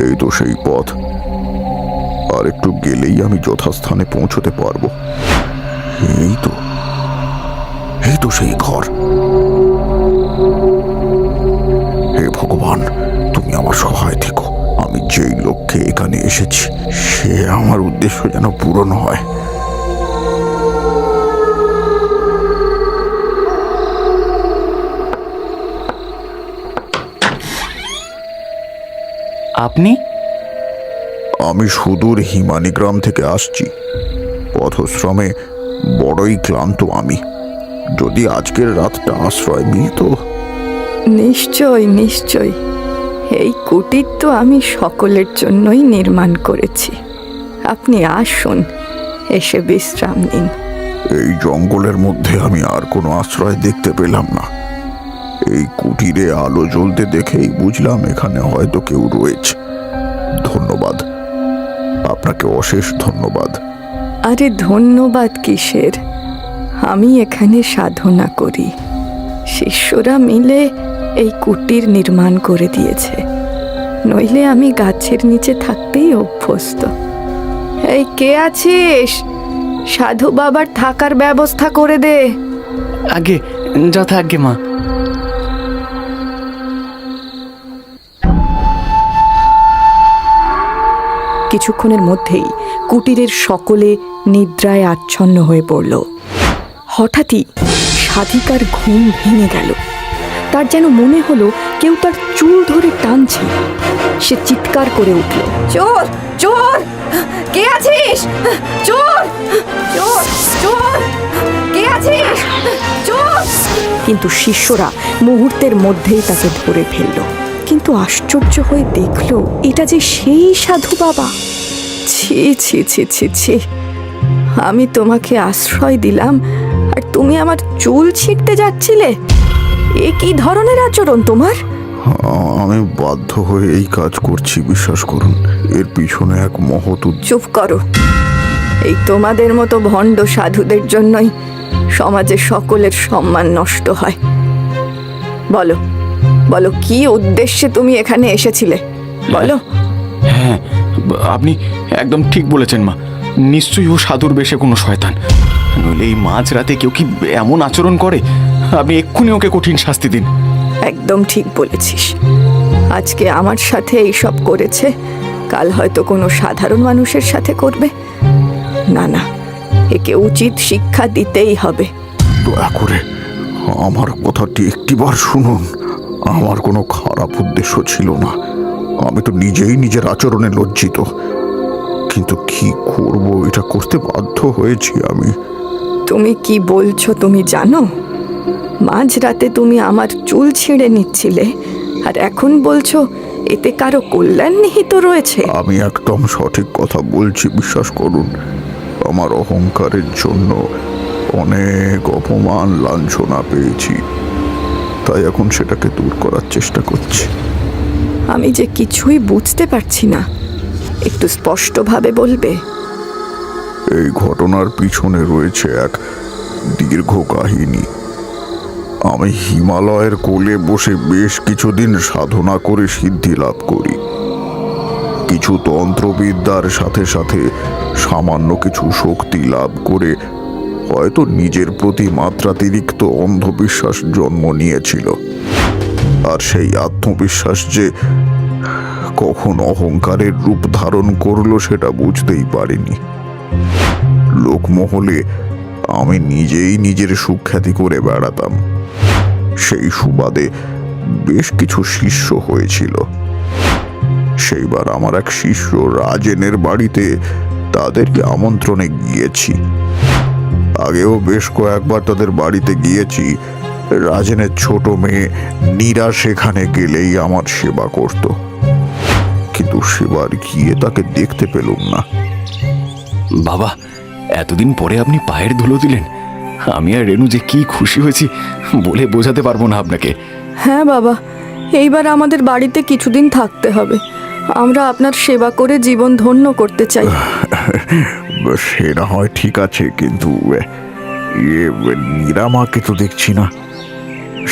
এই তো সেই পথ। আর একটু গেলেই আমি যথাস্থানে পৌঁছতে পারবো। এই তো সেই ঘর। হে ভগবান, তুমি আমার সহায় থেকো। আমি যেই লক্ষ্যে এখানে এসেছি সে আমার উদ্দেশ্য যেন পূরণ হয়। আপনি? আমি সুদূর হিমানি গ্রাম থেকে আসছি। পথশ্রমে বড়ই ক্লান্ত আমি। যদি আজকের রাতটা আশ্রয় মিলত। নিশ্চয় নিশ্চয়, এই কুটির তো আমি সকলের জন্যই নির্মাণ করেছি। আপনি আসুন, এসে বিশ্রাম নিন। এই জঙ্গলের মধ্যে আমি আর কোনো আশ্রয় দেখতে পেলাম না। এই কুটিরে আলো জ্বলতে দেখেই বুঝলাম এখানে হয়তো কেউ রয়েছে। ধন্যবাদ, আপনাকে অশেষ ধন্যবাদ। আরে ধন্যবাদ কিসের? আমি এখানে সাধনা করি। শিষ্যরা মিলে এই কুটির নির্মাণ করে দিয়েছে, নইলে আমি গাছের নিচে থাকতেই অভ্যস্ত। এই কে আছিস? সাধু বাবার থাকার ব্যবস্থা করে দে। আগে যথা আজ্ঞে মা। কিছুক্ষণের মধ্যেই কুটিরের সকলে নিদ্রায় আচ্ছন্ন হয়ে পড়ল। হঠাৎই সাধিকার ঘুম ভেঙে গেল। তার যেন মনে হলো কেউ তার চুল ধরে টানছে। সে চিৎকার করে উঠল, চোর চোর, কে আছিস? চোর চোর চোর, কে আছিস? চোর! কিন্তু শিষ্যরা মুহূর্তের মধ্যেই তাকে ধরে ফেলল। কিন্তু আশ্চর্য হয়ে দেখল এটা যে সেই সাধু বাবা। ছি ছি ছি ছি ছি, আমি তোমাকে আশ্রয় দিলাম আর তুমি আমার চুল ছিঁড়তে যাচ্ছিলে? এ কি ধরনের আচরণ তোমার? আমি বাধ্য হয়ে এই কাজ করছি, বিশ্বাস করুন। এর পিছনে এক মহৎ চুপ করো। এই তোমাদের মতো ভণ্ড সাধুদের জন্যই সমাজে সকলের সম্মান নষ্ট হয়। বলো বলো, কি উদ্দেশ্যে তুমি এখানে এসেছিলে? বলো। হ্যাঁ, আপনি একদম ঠিক বলেছেন মা। নিশ্চয়ই ও সাধুর বেশে কোনো শয়তান, নইলে এই মাঝরাতে কেউ কি এমন আচরণ করে? আপনি এক্ষুনি ওকে কঠিন শাস্তি দিন। একদম ঠিক বলেছিস। আজকে আমার সাথে এইসব করেছে, কাল হয়তো কোনো সাধারণ মানুষের সাথে করবে। না না, একে উচিত শিক্ষা দিতেই হবে। দয়া করে আমার কথাটি একটিবার শুনুন। আমার কোনো খারাপ উদ্দেশ্য ছিল না। আমি তো নিজেই নিজের আচরণে লজ্জিত, কিন্তু কি করব, এটা করতে বাধ্য হয়েছি আমি। তুমি কি বলছো তুমি জানো? মাঝরাতে তুমি আমার চুল ছিঁড়ে নিচ্ছিলে, আর এখন বলছো এতে কারো কল্যাণ নিহিত রয়েছে? আমি একদম সঠিক কথা বলছি, বিশ্বাস করুন। আমার অহংকারের জন্য অনেক অপমান লাঞ্ছনা পেয়েছি, তাই এখন সেটাকে দূর করার চেষ্টা করছি। আমি যে কিছুই বুঝতে পারছি না, একটু স্পষ্টভাবে বলবে? এই ঘটনার পিছনে রয়েছে এক দীর্ঘ কাহিনী। আমি হিমালয়ের কোলে বসে বেশ কিছুদিন সাধনা করে সিদ্ধি লাভ করি। কিছু তন্ত্রবিদ্যার সাথে সাথে সামান্য কিছু শক্তি লাভ করে হয়তো নিজের প্রতি মাত্রাতিরিক্ত অন্ধবিশ্বাস জন্ম নিয়েছিল। আর সেই আত্মবিশ্বাস যে কখন অহংকারের রূপ ধারণ করলো সেটা বুঝতেই পারিনি। লোকমহলে আমি নিজেই নিজের সুখ্যাতি করে বেড়াতাম। সেই সুবাদে বেশ কিছু শিষ্য হয়েছিল। সেইবার আমার এক শিষ্য রাজেনের বাড়িতে তাদেরকে আমন্ত্রণে গিয়েছি। আগেও বেশ কয়েকবার তাদের বাড়িতে গিয়েছি। রাজেনের ছোট মেয়ে নীরা সেখানে গেলেই আমার সেবা করত, কিন্তু সেবার গিয়ে তাকে দেখতে পেলুম না। বাবা, এতদিন পরে আপনি পায়ের ধুলো দিলেন। আমি আর রেণু যে কি খুশি হয়েছি বলে বোঝাতে পারবো না আপনাকে। হ্যাঁ বাবা, এইবার আমাদের বাড়িতে কিছুদিন থাকতে হবে। আমরা আপনার সেবা করে জীবন ধন্য করতে চাই। সে না হয় ঠিক আছে, কিন্তু নীরামাকে তো দেখছি না।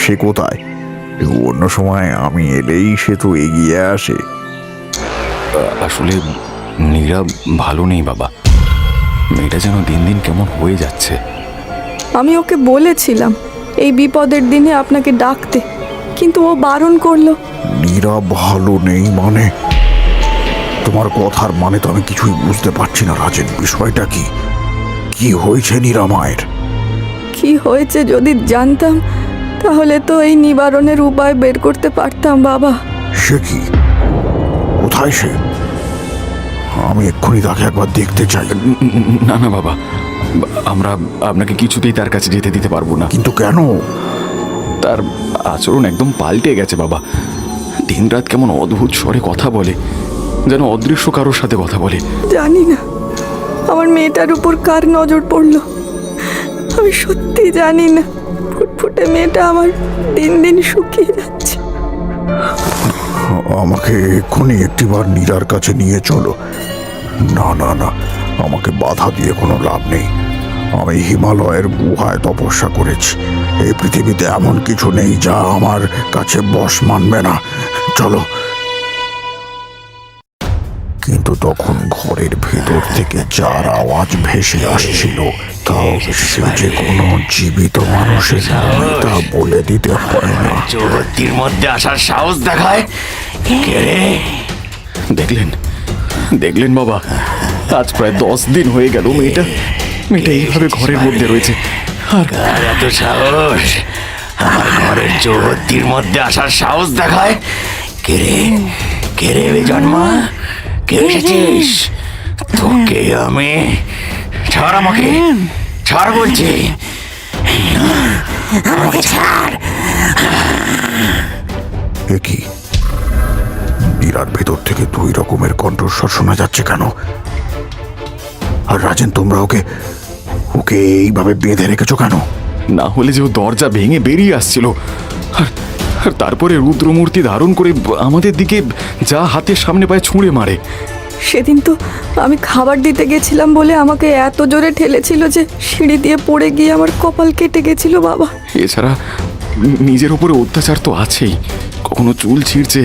সে কোথায়? অন্য সময় আমি এলেই সে তো এগিয়ে আসে। আসলে নীরা ভালো নেই বাবা, মেয়েটা যেন দিন দিন কেমন হয়ে যাচ্ছে। আমি ওকে বলেছিলাম এই বিপদের দিনে আপনাকে ডাকতে, কিন্তু ও বারণ করলো। নীরা ভালো নেই মানে? তোমার কথার মানে তো আমি কিছুই বুঝতে পারছি না রাজেন। বিষয়টা কি? কি হয়েছে নীরা মায়ের? কি হয়েছে যদি জানতাম তাহলে তো এই নিবারণের উপায় বের করতে পারতাম বাবা। সে কি? কোথায় সে? আমি এক্ষুনি তাকে একবার দেখতে চাই। না না বাবা, আমরা আপনাকে কিছুতেই তার কাছে যেতে দিতে পারবো না। কিন্তু কেন? তার আচরণ একদম পাল্টে গেছে বাবা। দিনরাত কেমন অদ্ভুত স্বরে কথা বলে, যেন অদৃশ্য কারোর সাথে কথা বলে। জানি না আমার মেয়েটার উপর কার নজর পড়লো, আমি সত্যি জানি না। ফুটফুটে মেয়েটা আমার দিন দিন শুকিয়ে যাচ্ছে। আমাকে এক্ষুনি একটিবার নীরার কাছে নিয়ে চলো। না না না, আমাকে বাধা দিয়ে কোনো লাভ নেই। আমি হিমালয়ের গুহায় তপস্যা করেছি। এই পৃথিবীতে এমন কিছু নেই যা আমার কাছে বশ মানবে না। চলো। কিন্তু তখন ঘরের ভেতর থেকে যার আওয়াজ ভেসে আসছিল তাও সে যে কোনো জীবিত মানুষের নয় তা বলে দিতে হয় না। চৌহদ্দির মধ্যে আসার সাহস দেখায় কে রে? দেখলেন দেখলেন বাবা, আজ প্রায় 10 দিন হয়ে গেল মেয়েটা এইভাবে ঘরের মধ্যে রয়েছে। আর এত সাহস আমার ঘরের চৌহদ্দির মধ্যে আসার সাহস দেখায় কে রে? কে রে জন্মা? কে এসেছিস? তোকে আমি ছাড়, আমাকে ছাড় বলছি। আমাকে ছাড়। এ কি? নীরার ভেতর থেকে 2 রকমের কণ্ঠস্বর শোনা যাচ্ছে কেন? আর রাজেন, তোমরা ওকে এইভাবে বেঁধে রেখেছো কেন? না হলে যে ও দরজা ভেঙে বেরিয়ে আসছিল, আর তারপরে রুদ্রমূর্তি ধারণ করে আমাদের দিকে যা হাতের সামনে পায়ে ছুঁড়ে মারে। সেদিন তো আমি খাবার দিতে গেছিলাম বলে আমাকে এত জোরে ঠেলেছিল যে সিঁড়ি দিয়ে পড়ে গিয়ে আমার কপাল কেটে গেছিল বাবা। এছাড়া নিজের উপরে অত্যাচার তো আছেই, কখনো চুল ছিঁড়ছে,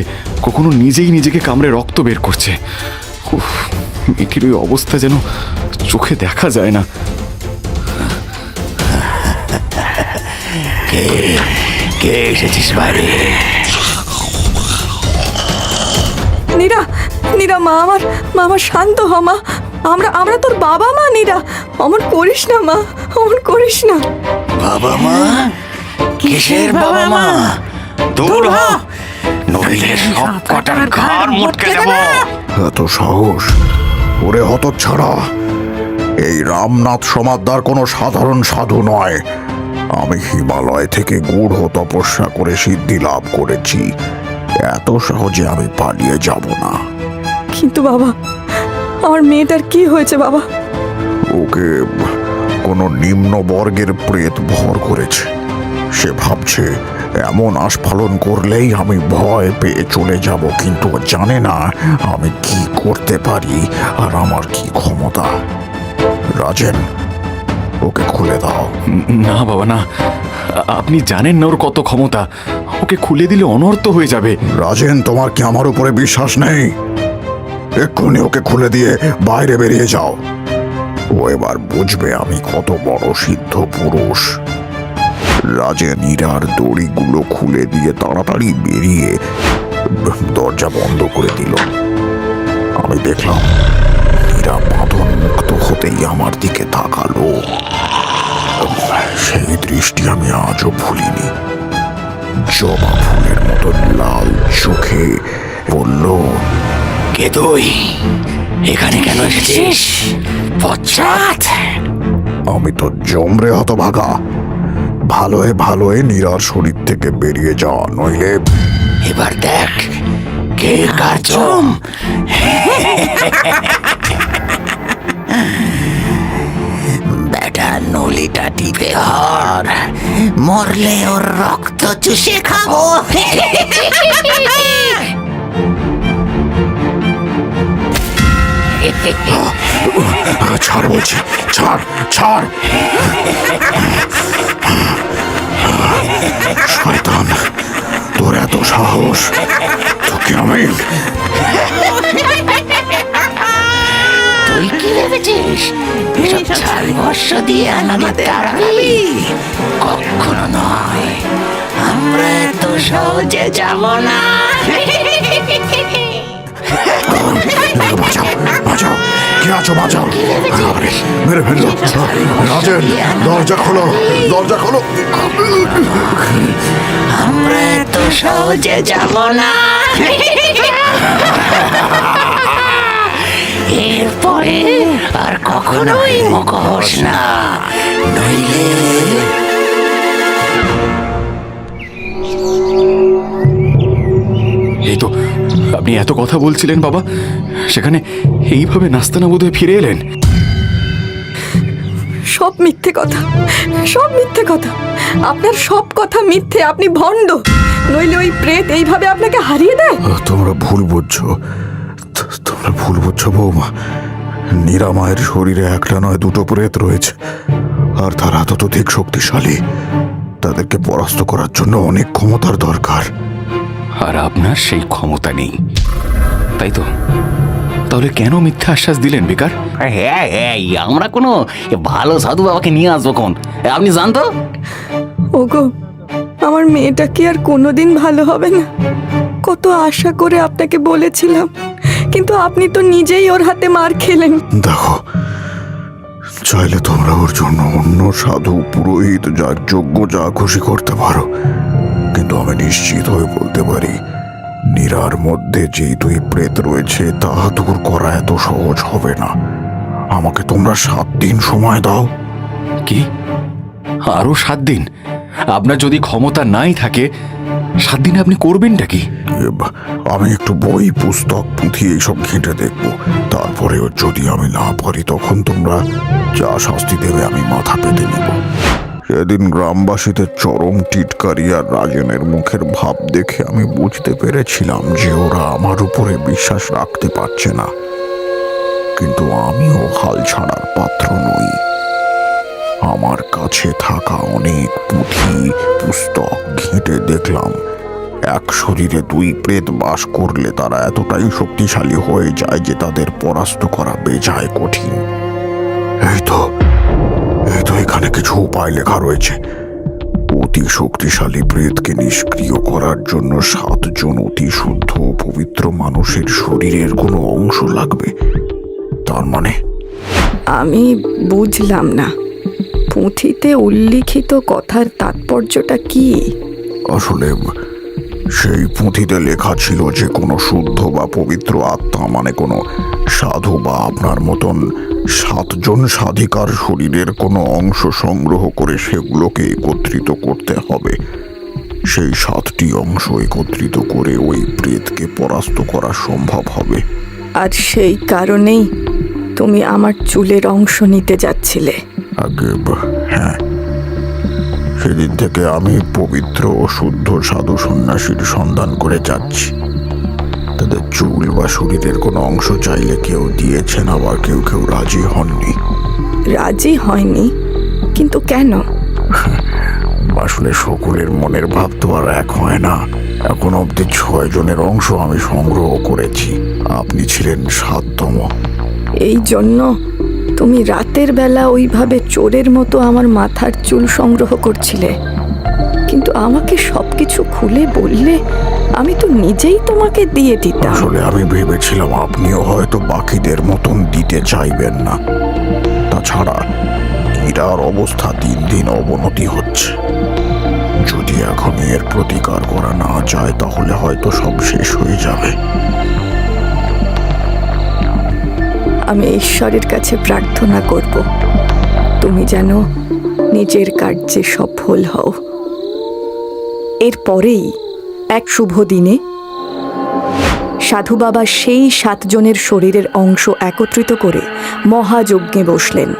কখনো নিজেই নিজেকে কামড়ে রক্ত বের করছে। উফ, মেয়েটির ওই অবস্থা যেন চোখে দেখা যায় না। কে এসেছিস বাইরে? নীরা, নীরা মা আমার শান্ত হ মা। আমরা তোর বাবা মা। নীরা, অমন করিস না মা, অমন করিস না। বাবা মা? কিসের বাবা মা? দূর হ, নইলে সব কটার ঘাড় মটকে দেব। এত সাহস? ওরে হতচ্ছাড়া! এই রামনাথ সমাদ্দার কোনো সাধারণ সাধু নয়। আমি হিমালয় থেকে গূঢ় তপস্যা করে সিদ্ধি লাভ করেছি। এত সহজে আমি পালিয়ে যাব না। কিন্তু বাবা, আমার মেয়েটার কি হয়েছে বাবা? ওকে কোনো নিম্ন বর্গের প্রেত ভর করেছে। সে ভাবছে এমন আস্ফালন করলেই আমি ভয় পেয়ে চলে যাব, কিন্তু ও জানে না আমি কি করতে পারি আর আমার কি ক্ষমতা। রাজেন, ওকে খুলে দাও। না বাবা না, আপনি জানেন না ওর কত ক্ষমতা। ওকে খুলে দিলে অনর্থ হয়ে যাবে। রাজেন, তোমার কি আমার উপরে বিশ্বাস নেই? এক্ষুনি ওকে খুলে দিয়ে বাইরে বেরিয়ে যাও। ও এবার বুঝবে আমি কত বড় সিদ্ধ পুরুষ। রাজেন নীরার দড়িগুলো খুলে দিয়ে তাড়াতাড়ি বেরিয়ে দরজা বন্ধ করে দিল। আমি দেখলাম নীরা বাঁধন মুক্ত হতেই আমার দিকে তাকালো। সেই দৃষ্টি আমি আজও ভুলিনি। জবা ফুলের মতো লাল চোখে বলল, কে তুই? এখানে কেন এসেছিস? পশ্চাৎ! আমি তো জমরে হতভাগা। ভালোয় ভালোয় নীরার শরীর থেকে বেরিয়ে যাওয়া, নইলে এবার দেখ কে কার জম। বেটা নলিটা টিপে ধর, মরলে ওর রক্ত চুষে খাবো। ছাড় বলছি, ছাড় ছাড়। শয়তান, তোর সাহস! তোকে আমি তুই কি ভেবেছিস এসব ছাল বর্ষ দিয়ে আমাদের তাড়াবি? কখনো নয়, আমরা এত সহজে যাব না। বাঁচাও, বাঁচাও! কে আছো? বাঁচাও! আরে, মেরে ফেললো! রাজেন, দরজা খোলো, দরজা খোলো! আমরা এত সহজে যাব না। এরপরে আর কখনোই মুখ হোস না, নইলে এই তো, আপনি এত কথা বলছিলেন বাবা, সেখানে এইভাবে নাস্তানা বোধহয় ফিরে এলেন। সব মিথ্যে কথা, সব মিথ্যে কথা। আপনার সব কথা মিথ্যে। আপনি ভণ্ড, নইলে ওই প্রেত এইভাবে আপনাকে হারিয়ে দেয়। তোমরা ভুল বুঝছো, তোমরা ভুল বুঝছো বৌমা। নিরাময়ের শরীরে একটা নয় দুটো প্রেত রয়েছে, আর তারা ততোধিক শক্তিশালী। তাদেরকে পরাস্ত করার জন্য অনেক ক্ষমতার দরকার। আর আপনার সেই ক্ষমতা নেই, তাই তো? তাহলে কেন মিথ্যা আশ্বাস দিলেন বেকার? হ্যাঁ হ্যাঁ, আমরা কোনো ভালো সাধু বাবাকে নিয়ে আসবো কোন, আপনি জানতো? ওগো, আমার মেয়েটা কি আর কোনোদিন ভালো হবে না? কত আশা করে আপনাকে বলেছিলাম, কিন্তু আপনি তো নিজেই ওর হাতে মার খেলেন। দেখো, চাইলে তোমরা ওর জন্য অন্য সাধু পুরোহিত যা যোগ্য যা খুশি করতে পারো, কিন্তু আমি নিশ্চিত হয়ে বলতে পারি নীরার মধ্যে যেই দুই প্রেত রয়েছে তা দূর করা এত সহজ হবে না। আমাকে তোমরা 7 দিন সময় দাও। কি, আরো 7 দিন? আপনার যদি ক্ষমতা নাই থাকে, 7 দিনে আপনি করবেনটা কি? আমি একটু বই পুস্তক পুঁথি এইসব ঘেঁটে দেখবো, তারপরে যদি আমি না পারি তখন তোমরা যা শাস্তি দেবে আমি মাথা পেতে নেব। সেদিন গ্রামবাসীদের চরম টিটকারি আর রাজেনের মুখের ভাব দেখে আমি বুঝতে পেরেছিলাম যে ওরা আমার উপরে বিশ্বাস রাখতে পারছে না, কিন্তু আমিও হাল ছাড়ার পাত্র নই। আমার কাছে থাকা অনেক পুঁথি পুস্তক ঘেঁটে দেখলাম, এক শরীরে 2 প্রেত বাস করলে তারা এতটাই শক্তিশালী হয়ে যায় যে তাদের পরাস্ত করা বেজায় কঠিন। এই তো এখানে কিছু উপায় লেখা রয়েছে। অতি শক্তিশালী প্রেতকে নিষ্ক্রিয় করার জন্য 7 জন অতি শুদ্ধ ও পবিত্র মানুষের শরীরের কোনো অংশ লাগবে। তার মানে আমি বুঝলাম না, পুঁথিতে উল্লিখিত কথার তাৎপর্যটা কি? আসলে সেই পুঁথিতে লেখা ছিল যে কোনো শুদ্ধ বা পবিত্র আত্মা, মানে কোনো সাধু বা আপনার মতন 7 জন সাধিকার শরীরের কোনো অংশ সংগ্রহ করে সেগুলোকে একত্রিত করতে হবে। সেই 7টি অংশ একত্রিত করে ওই প্রেতকে পরাস্ত করা সম্ভব হবে। আর সেই কারণেই তুমি আমার চুলের অংশ নিতে যাচ্ছিলে? আগে হ্যাঁ, সেদিন থেকে আমি পবিত্র ও শুদ্ধ সাধু সন্ন্যাসীর সন্ধান করে যাচ্ছি। তাদের চুল বা শরীরের কোনো অংশ চাইলে কেউ দিয়েছেন, আবার কেউ কেউ রাজি হননি। রাজি হয়নি? কিন্তু কেন? আসলে সকলের মনের ভাব তো আর এক হয় না। এখন অব্দি 6 জনের অংশ আমি সংগ্রহ করেছি, আপনি ছিলেন 7তম। এই জন্য তুমি রাতের বেলা ওইভাবে চোরের মতো আমার মাথার চুল সংগ্রহ করছিলে? কিন্তু আমাকে সবকিছু খুলে বললে আমি তো নিজেই তোমাকে দিয়ে দিতাম। আসলে আমি ভেবেছিলাম আপনিও হয়তো বাকিদের মতন দিতে চাইবেন না। তাছাড়া ইরার অবস্থা দিন দিন অবনতি হচ্ছে। যদি এখন এর প্রতিকার করা না যায় তাহলে হয়তো সব শেষ হয়ে যাবে। আমি ঈশ্বরের কাছে প্রার্থনা করব তুমি যেন নিজের কার্যে সফল হও। এরপরেই এক শুভ দিনে সাধু বাবা সেই 7 জনের শরীরের অংশ একত্রিত করে মহাযজ্ঞে বসলেন।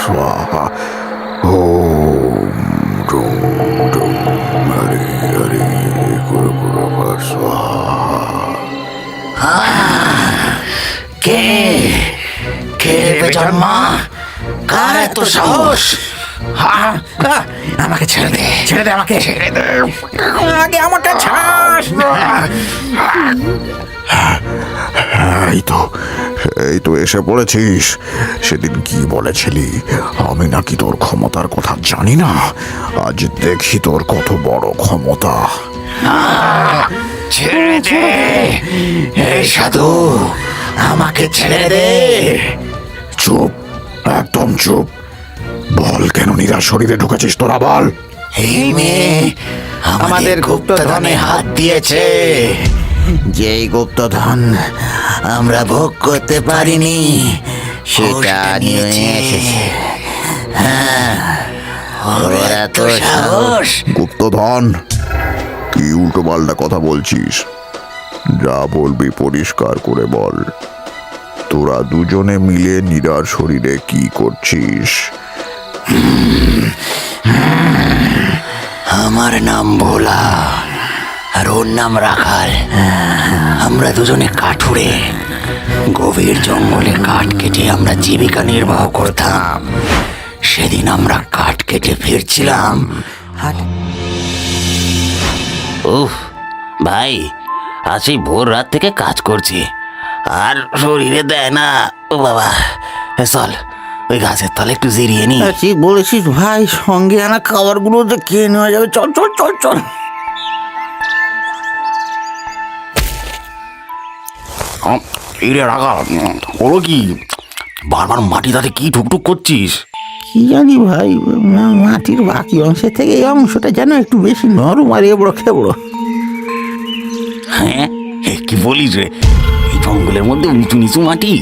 Swaha. Om Dum Dum Hare মা, কার এত সাহস? আমাকে ছেড়ে দে, ছেড়ে দে, আমাকে ছেড়ে দে, আগে আমাকে ছাড়। এই তো এসে পড়েছিস। সেদিন কি বলেছিলি আমি নাকি তোর ক্ষমতার কথা জানি না? আজ দেখি তোর কত বড় ক্ষমতা। ছেড়ে দে, এই সাধু, আমাকে ছেড়ে দে। চুপ, একদম চুপ। বল, কেন নীরার শরীরে ঢুকেছিস তোরা, বল। এই মেয়ে আমাদের গুপ্তধনে হাত দিয়েছে, যেই গুপ্তধন আমরা ভোগ করতে পারিনি সেটা নিয়ে এসেছে। হ্যাঁ, ওরা তো সাহস। গুপ্তধন? কি উল্টো পাল্টা কথা বলছিস? যা বলবি পরিষ্কার করে বল। তোরা দুজনে মিলে নীরার শরীরে কি করছিস? আমার নাম ভোলা আর ওর নাম রাখাল। আমরা দুজনে কাঠুরে, গভীর জঙ্গলে কাঠ কেটে আমরা জীবিকা নির্বাহ করতাম। সেদিন আমরা কাঠ কেটে ফিরছিলাম। উফ ভাই, আজ সেই ভোর রাত থেকে কাজ করছি আর শরীরে দেয় না। ও বাবা, চল ওই গাছের তলে একটু জিরিয়ে নি। ঠিক বলেছিস ভাই, সঙ্গে আনা খাবারগুলো যে খেয়ে নেওয়া যাবে। চল চল চল চল। এই রে রাখা হলো কি? বারবার মাটি তাতে কি ঠুকঠুক করছিস? কি জানি ভাই, মাটির বাকি অংশের থেকে এই অংশটা যেন একটু বেশি নরম আর এবড়ো খেবড়ো। হ্যাঁ, কি বলিস রে? এই জঙ্গলের মধ্যে উঁচু নিচু মাটি,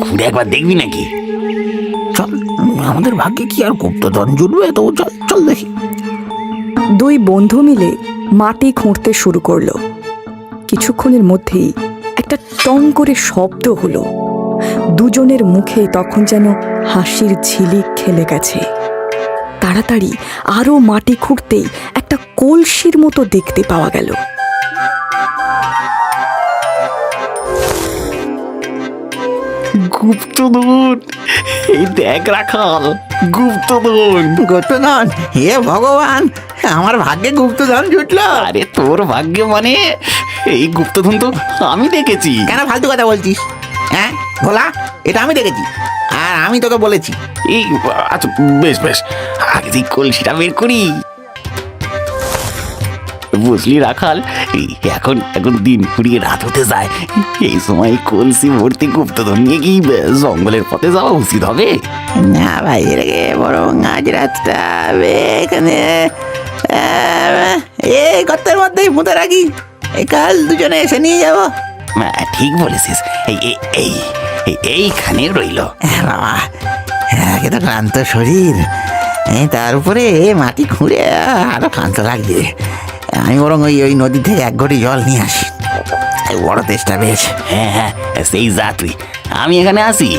ঘুরে একবার দেখবি নাকি? চল, আমাদের ভাগ্যে কি আর গুপ্তধন জুটবে? তো চল চল দেখি। দুই বন্ধু মিলে মাটি খুঁড়তে শুরু করলো। কিছুক্ষণের মধ্যেই একটা টং করে শব্দ হলো। দুজনের মুখে তখন যেন হাসির ঝিলিক খেলে গেছে। তাড়াতাড়ি আরো মাটি খুঁড়তেই একটা কলসির মতো দেখতে পাওয়া গেল। গুপ্তধন! এই দেখ রাখাল, গুপ্তধন! গুপ্তধন? হে ভগবান, আমার ভাগ্যে গুপ্তধন জুটলো। আরে তোর ভাগ্যে মানে? এই গুপ্তধন তো আমি দেখেছি। কেন ফালতু কথা বলছিস? হ্যাঁ ভোলা, এটা আমি দেখেছি আর আমি তোকে বলেছি। এই আচ্ছা, বেশ বেশ, আগে তুই কলসিটা বের করি। বুঝলি রাখাল, এই এখন এখন দিন ফুরিয়ে রাত হতে যায়। এই সময় কলসি ভর্তি গুপ্তধন নিয়ে কি জঙ্গলের পথে যাওয়া উচিত হবে? না ভাই, এটাকে বরং আজ রাতটা এখানে এই গর্তের মধ্যেই পুঁতে রাখি। কাল দুজনে এসে নিয়ে যাবো। ঠিক বলেছিস, এই এই এই এইখানে রইল। বাবা, একে তো ক্লান্ত শরীর, তার উপরে মাটি খুঁড়ে আরো ক্লান্ত লাগছে। আমি বরং ওই ওই নদী থেকে এক ঘটি জল নিয়ে আসি, বড় তেষ্টা পেয়েছে। হ্যাঁ হ্যাঁ, সেই যা তুই, আমি এখানে আসি।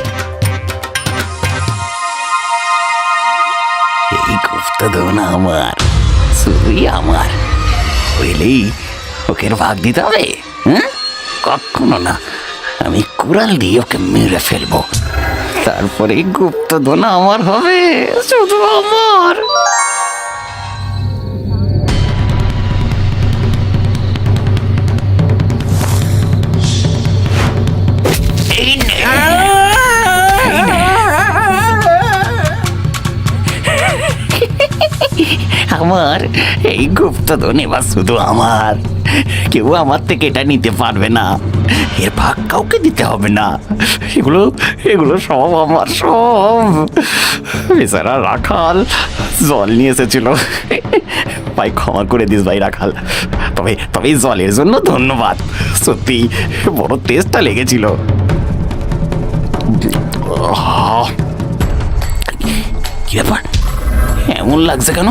এই গুপ্তধন আমার, শুধুই আমার। হইলেই ওকে ভাগ দিতে হবে? হ্যাঁ, কখনো না। আমি কুড়াল দিয়ে ওকে মেরে ফেলবো, তারপরে গুপ্তধন আমার হবে, শুধু আমার। আমার এই গুপ্তধন এবার শুধু আমার, কেউ আমার থেকে এটা নিতে পারবে না। এর ভাগ কাউকে দিতে হবে না। এগুলো এগুলো সব আমার, সব। বেচারা রাখাল জল নিয়ে এসেছিল, ভাই ক্ষমা করে দিস ভাই রাখাল। তবে তবে এই জলের জন্য ধন্যবাদ, সত্যি বড় টেস্টটা লেগেছিল। কি ব্যাপার, এমন লাগছে কেন?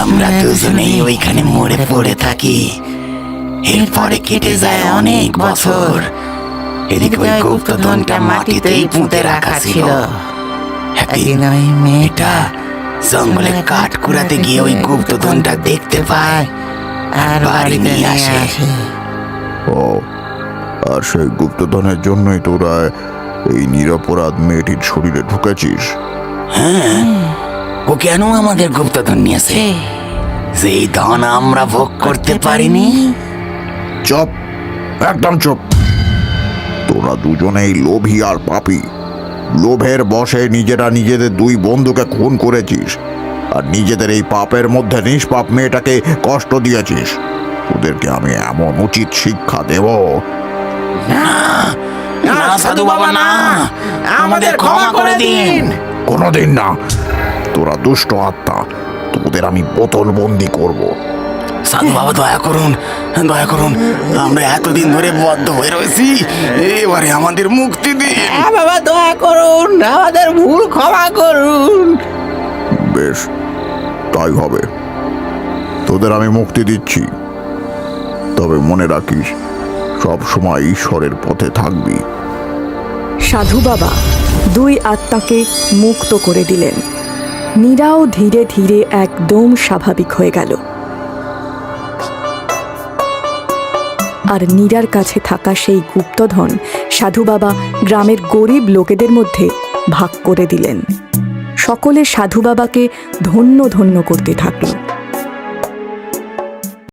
আমরা দুজনেই ওইখানে মরে পড়ে থাকি। এরপরে কেটে যায় অনেক বছর। এদিকে ওই গুপ্তধনটা মাটিতেই পুঁতে রাখা ছিল। একদিন ওই মেয়েটা জঙ্গলে কাঠ কুড়াতে গিয়ে ওই গুপ্তধনটা দেখতে পায় আর বাড়ি নিয়ে আসে। ও, আর সেই গুপ্তধনের জন্যই তোরা এই নিরপরাধ মেয়েটির শরীরে ঢুকেছিস। ও কেন আমাদের গুপ্তধন নিয়েছে? সেই ধন আমরা ভোগ করতে পারিনি। চুপ, একদম চুপ। তোরা দুজনেই লোভী আর পাপী। লোভের বশে নিজেরা নিজেদের দুই বন্ধুকে খুন করেছিস, আর নিজেদের এই পাপের মধ্যে নিষ্পাপ মেয়েটাকে কষ্ট দিয়েছিস। ওদেরকে আমি এমন উচিত শিক্ষা দেব। না সাধু বাবা, না, আমাদের ক্ষমা করে দিন। কোনোদিন না। তোরা দুষ্ট আত্মা, তোদের আমি বোতল বন্দি করব। সাধু বাবা, দয়া করুন, দয়া করুন। আমরা এতদিন ধরে বদ্ধ হয়ে রয়েছি, এবারে আমাদের মুক্তি দিন। বাবা দয়া করুন, আমাদের ভুল ক্ষমা করুন। বেশ, তাই হবে। তোদের আমি মুক্তি দিচ্ছি, তবে মনে রাখিস সব সময় ঈশ্বরের পথে থাকবি। সাধু বাবা দুই আত্মাকে মুক্ত করে দিলেন। নীরাও ধীরে ধীরে একদম স্বাভাবিক হয়ে গেল। আর নীরার কাছে থাকা সেই গুপ্তধন সাধু বাবা গ্রামের গরিব লোকেদের মধ্যে ভাগ করে দিলেন। সকলে সাধু বাবাকে ধন্য ধন্য করতে থাকল।